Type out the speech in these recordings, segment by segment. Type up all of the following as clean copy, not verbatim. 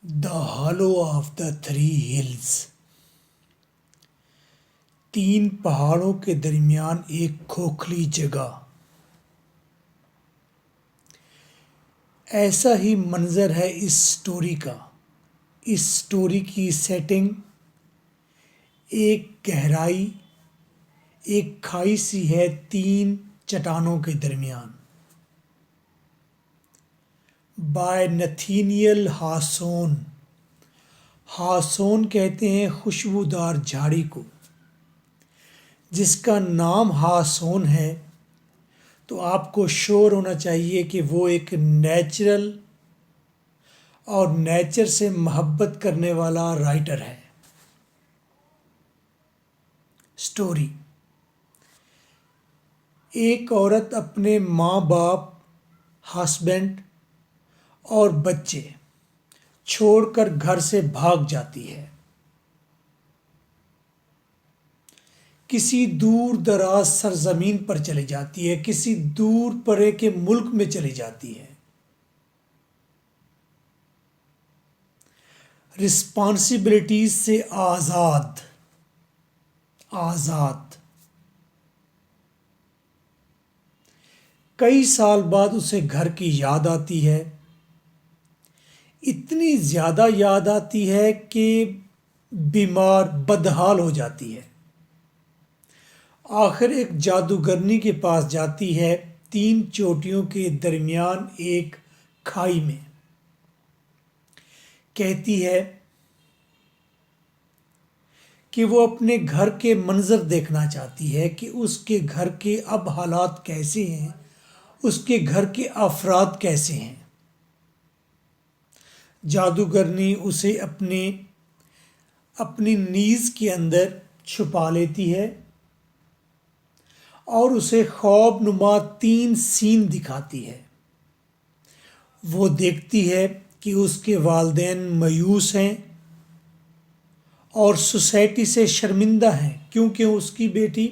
The halo of the three hills. تین پہاڑوں کے درمیان ایک کھوکھلی جگہ. ایسا ہی منظر ہے اس سٹوری کا. اس سٹوری کی سیٹنگ ایک گہرائی، ایک کھائی سی ہے تین چٹانوں کے درمیان. بائے نتھینیل ہاسون. ہاسون کہتے ہیں خوشبودار جھاڑی کو. جس کا نام ہاسون ہے تو آپ کو شور ہونا چاہیے کہ وہ ایک نیچرل اور نیچر سے محبت کرنے والا رائٹر ہے. سٹوری: ایک عورت اپنے ماں باپ، ہسبینڈ اور بچے چھوڑ کر گھر سے بھاگ جاتی ہے. کسی دور دراز سرزمین پر چلی جاتی ہے، کسی دور پرے کے ملک میں چلی جاتی ہے. رسپانسبلٹیز سے آزاد. کئی سال بعد اسے گھر کی یاد آتی ہے. اتنی زیادہ یاد آتی ہے کہ بیمار بدحال ہو جاتی ہے. آخر ایک جادوگرنی کے پاس جاتی ہے، تین چوٹیوں کے درمیان ایک کھائی میں. کہتی ہے کہ وہ اپنے گھر کے منظر دیکھنا چاہتی ہے کہ اس کے گھر کے اب حالات کیسے ہیں، اس کے گھر کے افراد کیسے ہیں. جادوگرنی اسے اپنی نیز کے اندر چھپا لیتی ہے اور اسے خواب نما تین سین دکھاتی ہے. وہ دیکھتی ہے کہ اس کے والدین مایوس ہیں اور سوسائٹی سے شرمندہ ہیں کیونکہ اس کی بیٹی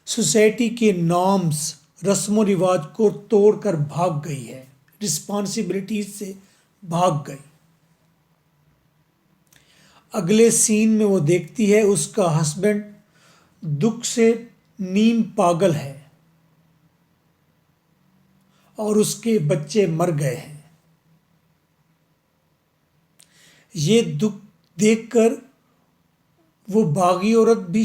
سوسائٹی کے نارمز، رسم و رواج کو توڑ کر بھاگ گئی ہے، رسپانسبلٹیز سے بھاگ گئی. اگلے سین میں وہ دیکھتی ہے اس کا ہسبینڈ دکھ سے نیم پاگل ہے اور اس کے بچے مر گئے ہیں. یہ دکھ دیکھ کر وہ باغی عورت بھی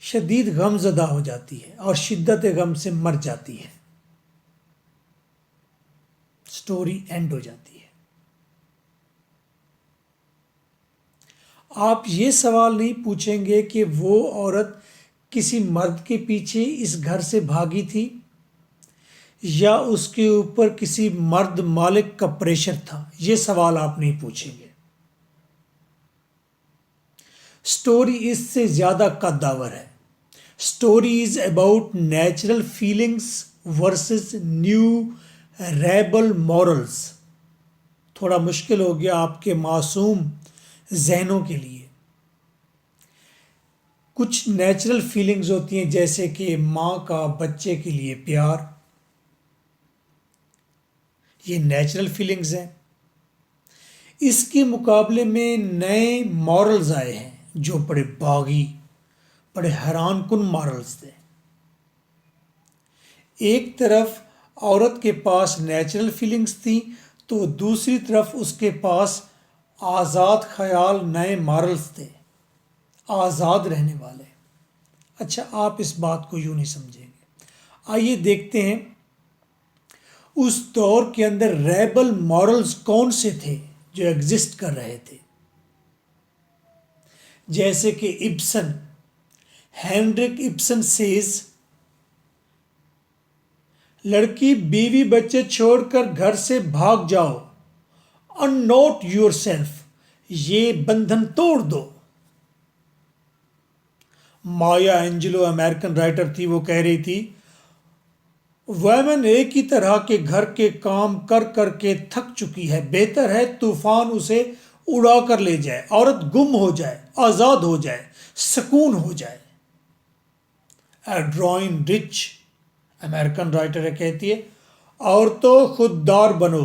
شدید غم زدہ ہو جاتی ہے اور شدت غم سے مر جاتی ہے. سٹوری اینڈ ہو جاتی ہے. آپ یہ سوال نہیں پوچھیں گے کہ وہ عورت کسی مرد کے پیچھے اس گھر سے بھاگی تھی یا اس کے اوپر کسی مرد مالک کا پریشر تھا. یہ سوال آپ نہیں پوچھیں گے. سٹوری اس سے زیادہ قداور ہے. Story is about natural feelings versus new rebel morals. تھوڑا مشکل ہو گیا آپ کے معصوم ذہنوں کے لیے. کچھ نیچرل فیلنگز ہوتی ہیں جیسے کہ ماں کا بچے کے لیے پیار، یہ نیچرل فیلنگز ہیں. اس کے مقابلے میں نئے مورلز آئے ہیں جو بڑے باغی، بڑے حیران کن مورلز تھے. ایک طرف عورت کے پاس نیچرل فیلنگز تھیں تو دوسری طرف اس کے پاس آزاد خیال نئے مورلز تھے، آزاد رہنے والے. اچھا، آپ اس بات کو یوں نہیں سمجھیں گے. آئیے دیکھتے ہیں اس دور کے اندر ریبل مورلز کون سے تھے جو ایگزسٹ کر رہے تھے. جیسے کہ ہینڈرک ابسن سیز، لڑکی بیوی بچے چھوڑ کر گھر سے بھاگ جاؤ، unknown yourself، یہ بندھن توڑ دو. مایا اینجلو امریکن رائٹر تھی، وہ کہہ رہی تھی ویمن ایک ہی طرح کے گھر کے کام کر کر کے تھک چکی ہے، بہتر ہے طوفان اسے اڑا کر لے جائے، عورت گم ہو جائے، آزاد ہو جائے، سکون ہو جائے. ایڈرائن رچ امریکن رائٹر کہتی ہے عورتوں خوددار بنو،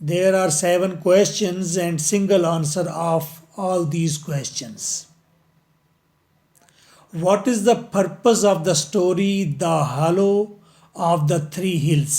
There are 7 questions and single answer of all these questions. What is the purpose of the story The Hollow of the Three Hills?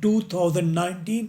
2019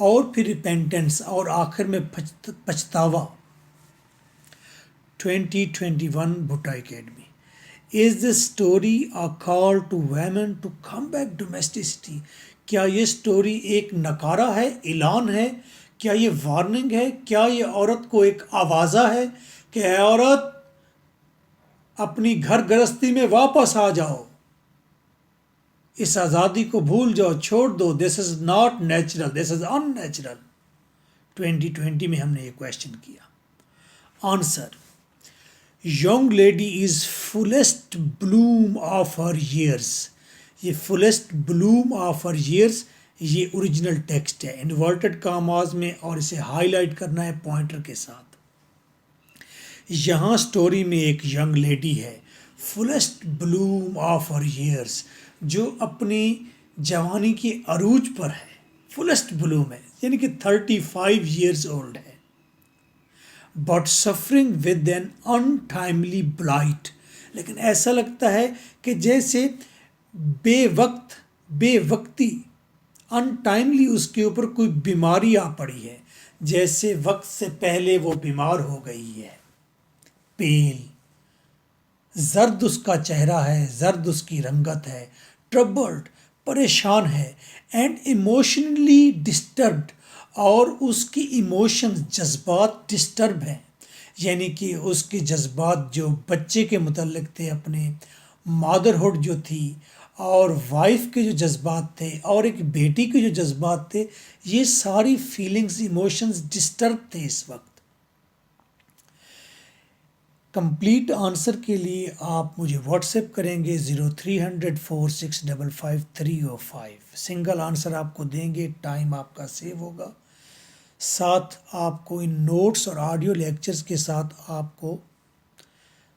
اور پھر ریپینٹنس اور آخر میں پچھتاوا. 2021 بھٹا academy. Is this story a call to women to come back domesticity? کیا یہ story ایک نکارہ ہے، اعلان ہے؟ کیا یہ وارننگ ہے؟ کیا یہ عورت کو ایک آوازہ ہے کہ اے عورت اپنی گھر گرستی میں واپس آ جاؤ، اس آزادی کو بھول جاؤ، چھوڑ دو. This is not natural, this is unnatural. 2020 میں ہم نے یہ کویشچن کیا. Answer: young lady is fullest bloom of her years. یہ fullest bloom of her years یہ اوریجنل ٹیکسٹ ہے انورٹڈ کاماز میں، اور اسے ہائی لائٹ کرنا ہے پوائنٹر کے ساتھ. یہاں سٹوری میں ایک ینگ لیڈی ہے fullest bloom of her years, جو اپنی جوانی کے عروج پر ہے. فلیسٹ بلوم ہے یعنی کہ 35 ایئرز اولڈ ہے. But suffering with an untimely blight. لیکن ایسا لگتا ہے کہ جیسے بے وقتی انٹائملی اس کے اوپر کوئی بیماری آ پڑی ہے، جیسے وقت سے پہلے وہ بیمار ہو گئی ہے. پیل، زرد اس کا چہرہ ہے، زرد اس کی رنگت ہے. ٹربلڈ، پریشان ہے. اینڈ ایموشنلی ڈسٹربڈ، اور اس کی ایموشنز جذبات ڈسٹرب ہیں، یعنی کہ اس کے جذبات جو بچے کے متعلق تھے، اپنے مادرہڈ جو تھی، اور وائف کے جو جذبات تھے، اور ایک بیٹی کے جو جذبات تھے، یہ ساری فیلنگز ایموشنز ڈسٹرب تھے اس وقت. کمپلیٹ آنسر کے لیے آپ مجھے واٹس ایپ کریں گے 0300 4655 305. سنگل آنسر آپ کو دیں گے، ٹائم آپ کا سیو ہوگا. ساتھ آپ کو ان نوٹس اور آڈیو لیکچرز کے ساتھ آپ کو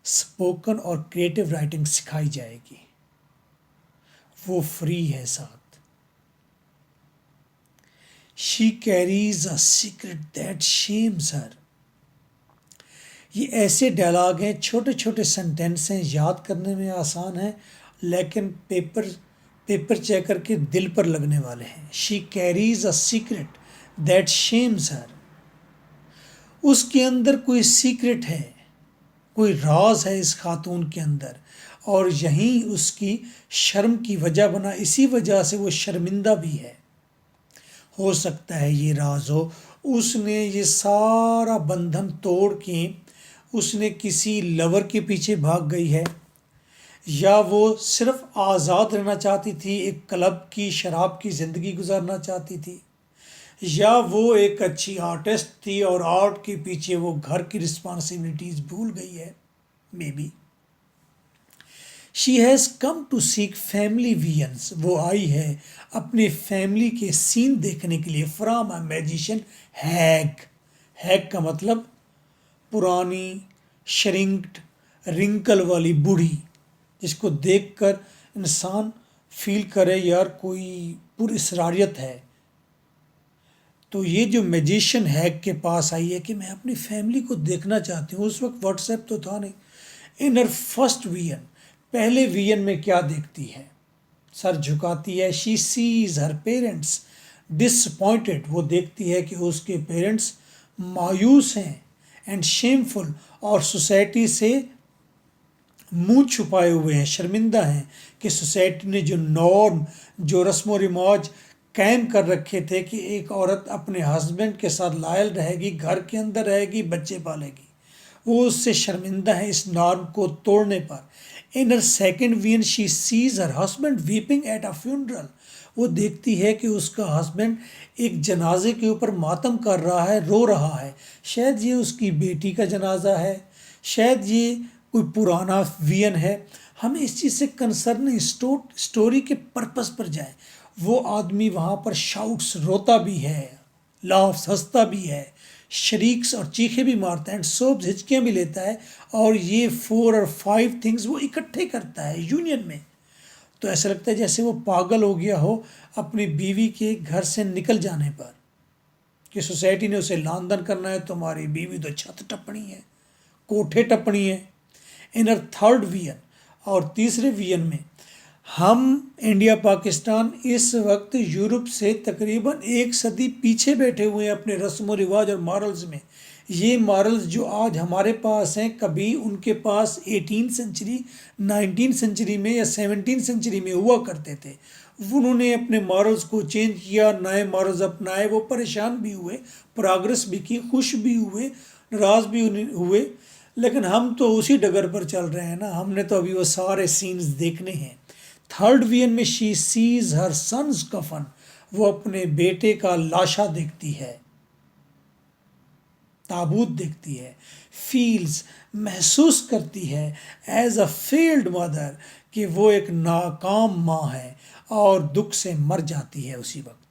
اسپوکن اور کریٹو رائٹنگ سکھائی جائے گی، وہ فری ہے ساتھ. شی کیریز اے سیکرٹ دیٹ شیمز ہر. یہ ایسے ڈائلاگ ہیں، چھوٹے چھوٹے سینٹینس ہیں، یاد کرنے میں آسان ہیں، لیکن پیپر چیک کر کے دل پر لگنے والے ہیں. شی کیریز اے سیکرٹ دیٹ شیمز ہر. اس کے اندر کوئی سیکرٹ ہے، کوئی راز ہے اس خاتون کے اندر، اور یہیں اس کی شرم کی وجہ بنا. اسی وجہ سے وہ شرمندہ بھی ہے. ہو سکتا ہے یہ راز ہو، اس نے یہ سارا بندھن توڑ کے اس نے کسی لور کے پیچھے بھاگ گئی ہے، یا وہ صرف آزاد رہنا چاہتی تھی، ایک کلب کی شراب کی زندگی گزارنا چاہتی تھی، یا وہ ایک اچھی آرٹسٹ تھی اور آرٹ کے پیچھے وہ گھر کی رسپانسبلٹیز بھول گئی ہے. May be she has come to seek family visions. وہ آئی ہے اپنے فیملی کے سین دیکھنے کے لیے. From a magician Hague. Hague کا مطلب پرانی شرنکڈ رنکل والی بوڑھی، جس کو دیکھ کر انسان فیل کرے یار کوئی پر اسراریت ہے. تو یہ جو میجیشین ہیگ کے پاس آئی ہے کہ میں اپنی فیملی کو دیکھنا چاہتی ہوں. اس وقت واٹس ایپ تو تھا نہیں. ان ہر فرسٹ ویژن، پہلے ویژن میں کیا دیکھتی ہے؟ سر جھکاتی ہے. She sees her parents disappointed. وہ دیکھتی ہے کہ اس کے پیرنٹس مایوس ہیں. اینڈ شیمفل، اور سوسائٹی سے منہ چھپائے ہوئے ہیں، شرمندہ ہیں کہ سوسائٹی نے جو نارم، جو رسم و رواج قائم کر رکھے تھے کہ ایک عورت اپنے ہسبینڈ کے ساتھ لائل رہے گی، گھر کے اندر رہے گی، بچے پالے گی، وہ اس سے شرمندہ ہے اس نارم کو توڑنے پر. In her second when she sees her husband weeping at a funeral. وہ دیکھتی ہے کہ اس کا ہسبینڈ ایک جنازے کے اوپر ماتم کر رہا ہے، رو رہا ہے. شاید یہ اس کی بیٹی کا جنازہ ہے، شاید یہ کوئی پرانا وین ہے. ہمیں اس چیز سے کنسرن نہیں، سٹوری کے پرپس پر جائیں. وہ آدمی وہاں پر شاؤٹس، روتا بھی ہے، لافس، ہنستا بھی ہے، شریکس اور چیخے بھی مارتا ہے، اینڈ سوبز، ہچکیاں بھی لیتا ہے. اور یہ 4 اور 5 تھنگز وہ اکٹھے کرتا ہے یونین میں. تو ایسا لگتا ہے جیسے وہ پاگل ہو گیا ہو اپنی بیوی کے گھر سے نکل جانے پر، کہ سوسائٹی نے اسے لان دن کرنا ہے، تمہاری بیوی تو چھت ٹپنی ہے، کوٹھے ٹپنی ہے. ان ہر تھرڈ وین، اور تیسرے وین میں ہم انڈیا پاکستان اس وقت یورپ سے تقریباً 1 صدی پیچھے بیٹھے ہوئے ہیں اپنے رسم و رواج اور مارلز میں. یہ مارلز جو آج ہمارے پاس ہیں کبھی ان کے پاس 18 سنچری 19 سنچری میں یا 17 سنچری میں ہوا کرتے تھے. انہوں نے اپنے مارلز کو چینج کیا، نئے مارلز اپنائے، وہ پریشان بھی ہوئے، پراگرس بھی کی، خوش بھی ہوئے، ناراض بھی ہوئے. لیکن ہم تو اسی ڈگر پر چل رہے ہیں نا. ہم نے تو ابھی وہ سارے سینز دیکھنے ہیں. تھرڈ وین میں شی سیز ہر سنز کفن، وہ اپنے بیٹے کا لاشا دیکھتی ہے، تابوت دیکھتی ہے. فیلز محسوس کرتی ہے ایز اے فیلڈ مدر کہ وہ ایک ناکام ماں ہے اور دکھ سے مر جاتی ہے اسی وقت.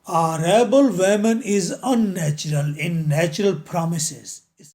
A rebel woman is unnatural in natural promises.